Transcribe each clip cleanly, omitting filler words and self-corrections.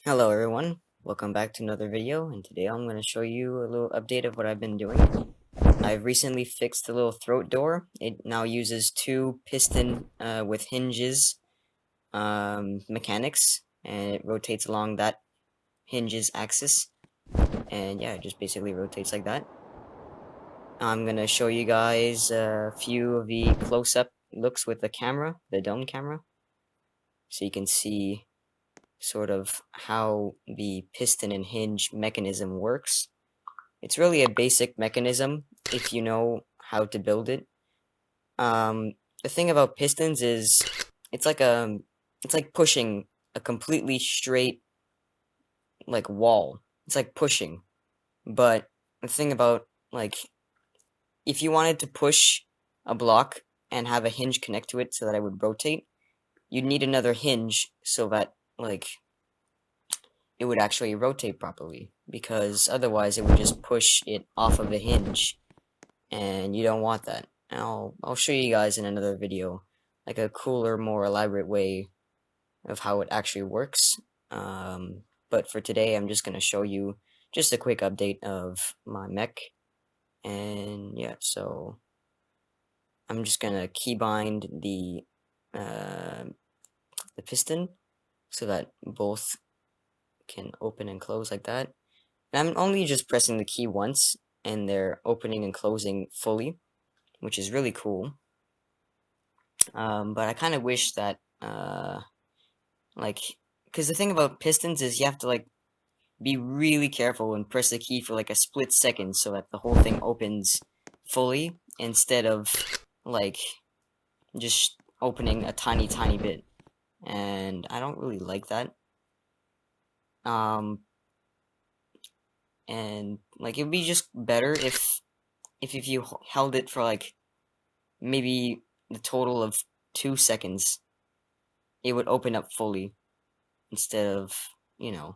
Hello everyone, welcome back to another video, and today I'm going to show you a little update of what I've been doing. I've recently fixed the little throat door. It now uses two piston with hinges mechanics, and it rotates along that hinges axis, and yeah, it just basically rotates like that. I'm going to show you guys a few of the close-up looks with the camera, the dome camera, so you can see sort of how the piston and hinge mechanism works. It's really a basic mechanism if you know how to build it. The thing about pistons is it's like it's like pushing a completely straight like wall. It's like pushing. But the thing about like if you wanted to push a block and have a hinge connect to it so that it would rotate, you'd need another hinge so that like it would actually rotate properly, because otherwise it would just push it off of the hinge, and you don't want that. I'll show you guys in another video like a cooler, more elaborate way of how it actually works. But for today, I'm just gonna show you just a quick update of my mech, and yeah, so I'm just gonna keybind the piston so that both can open and close like that. And I'm only just pressing the key once, and they're opening and closing fully, which is really cool. But I kind of wish that, like, because the thing about pistons is you have to, like, be really careful and press the key for, like, a split second so that the whole thing opens fully instead of, like, just opening a tiny, tiny bit. And I don't really like that. Um, and, like, it would be just better if you held it for, like, maybe the total of 2 seconds, it would open up fully instead of, you know,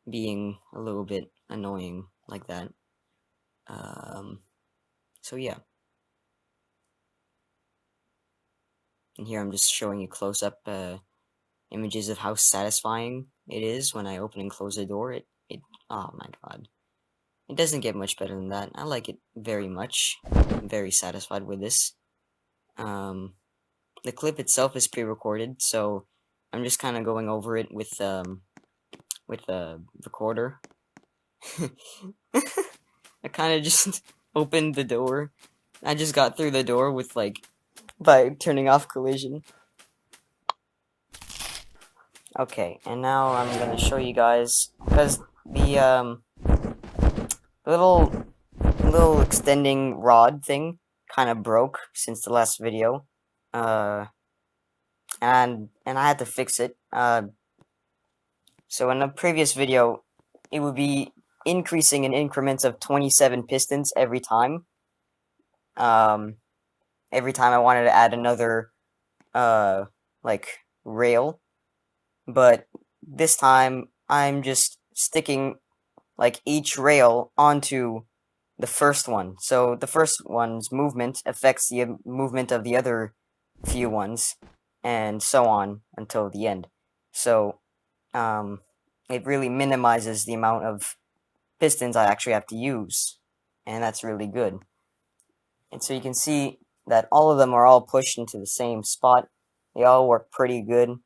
being a little bit annoying like that. Um, so yeah. And here I'm just showing you close-up images of how satisfying it is when I open and close the door. Oh my god. It doesn't get much better than that. I like it very much. I'm very satisfied with this. Um, the clip itself is pre-recorded, so I'm just kind of going over it with a recorder. I kind of just opened the door. I just got through the door with like by turning off collision. Okay, and now I'm gonna show you guys because the little extending rod thing kind of broke since the last video, uh, and I had to fix it. So in the previous video, it would be increasing in increments of 27 pistons every time. Um, every time I wanted to add another like rail, but this time I'm just sticking like each rail onto the first one. So the first one's movement affects the movement of the other few ones, and so on until the end. So it really minimizes the amount of pistons I actually have to use, and that's really good. And so you can see that all of them are all pushed into the same spot. They all work pretty good,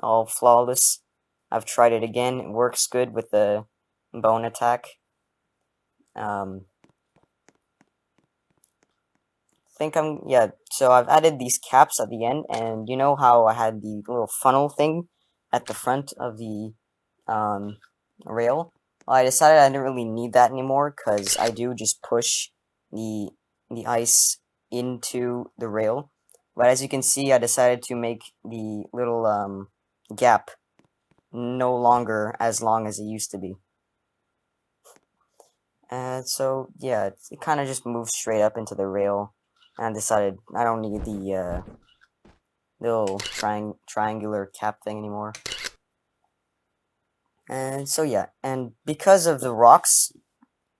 all flawless. I've tried it again, it works good with the bone attack. Yeah, so I've added these caps at the end, and you know how I had the little funnel thing at the front of the rail? Well, I decided I didn't really need that anymore, because I do just push the ice into the rail. But as you can see, I decided to make the little gap no longer as long as it used to be. And so, yeah, it kind of just moves straight up into the rail. And I decided I don't need the little triangular cap thing anymore. And so, yeah, and because of the rocks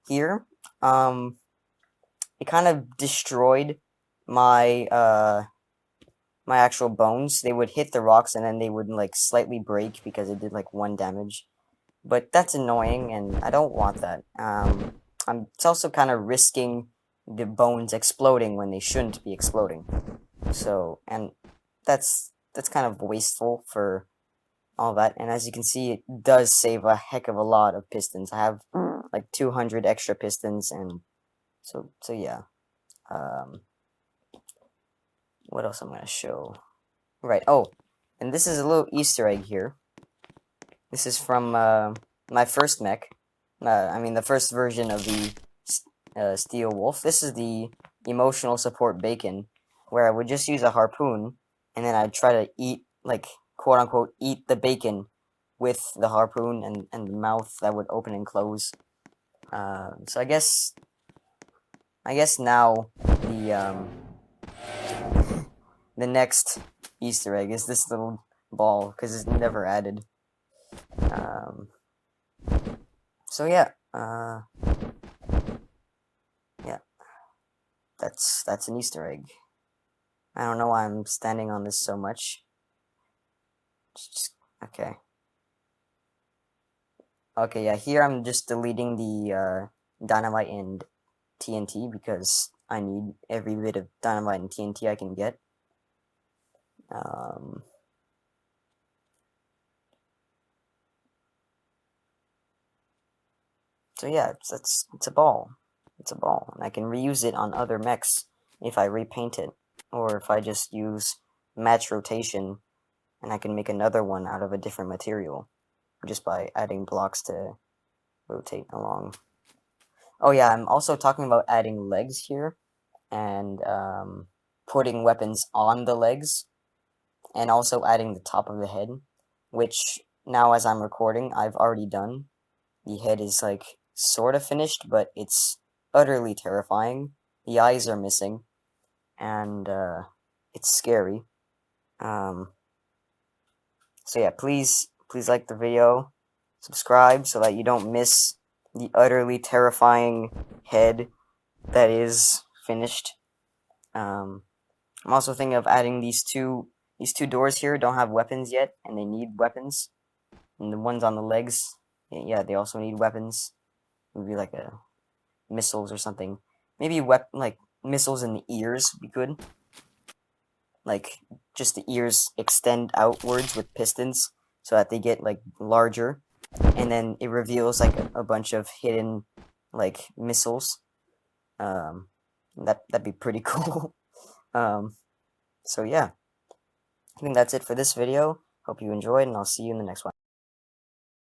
here, it kind of destroyed my my actual bones. They would hit the rocks and then they would like slightly break because it did like 1 damage. but that's annoying, and I don't want that. It's also kind of risking the bones exploding when they shouldn't be exploding. So, and that's kind of wasteful for all that. And as you can see, it does save a heck of a lot of pistons. I have like 200 extra pistons, and so yeah. Um, what else I'm gonna show? Right. Oh, and this is a little Easter egg here. This is from my first mech. I mean, the first version of the Steel Wolf. This is the emotional support bacon, where I would just use a harpoon, and then I'd try to eat, like, quote unquote, eat the bacon with the harpoon and the mouth that would open and close. So I guess now the next Easter egg is this little ball, because it's never added. Um, so yeah, yeah, that's an Easter egg. I don't know why I'm standing on this so much. Okay. Okay, yeah, here I'm just deleting the dynamite and TNT because I need every bit of dynamite and TNT I can get. So yeah, it's a ball. It's a ball, and I can reuse it on other mechs if I repaint it, or if I just use match rotation, and I can make another one out of a different material just by adding blocks to rotate along. Oh yeah, I'm also talking about adding legs here, and putting weapons on the legs, and also adding the top of the head, which now as I'm recording, I've already done. The head is like sort of finished, but it's utterly terrifying. The eyes are missing, and it's scary. So yeah, please like the video, subscribe so that you don't miss the utterly terrifying head that is finished. I'm also thinking of adding these two doors here don't have weapons yet, and they need weapons. And the ones on the legs, yeah, they also need weapons. Maybe like a missiles or something. Maybe like missiles in the ears would be good. Like just the ears extend outwards with pistons so that they get like larger, and then it reveals like a bunch of hidden like missiles. That'd be pretty cool. So yeah, I think that's it for this video. Hope you enjoyed, and I'll see you in the next one.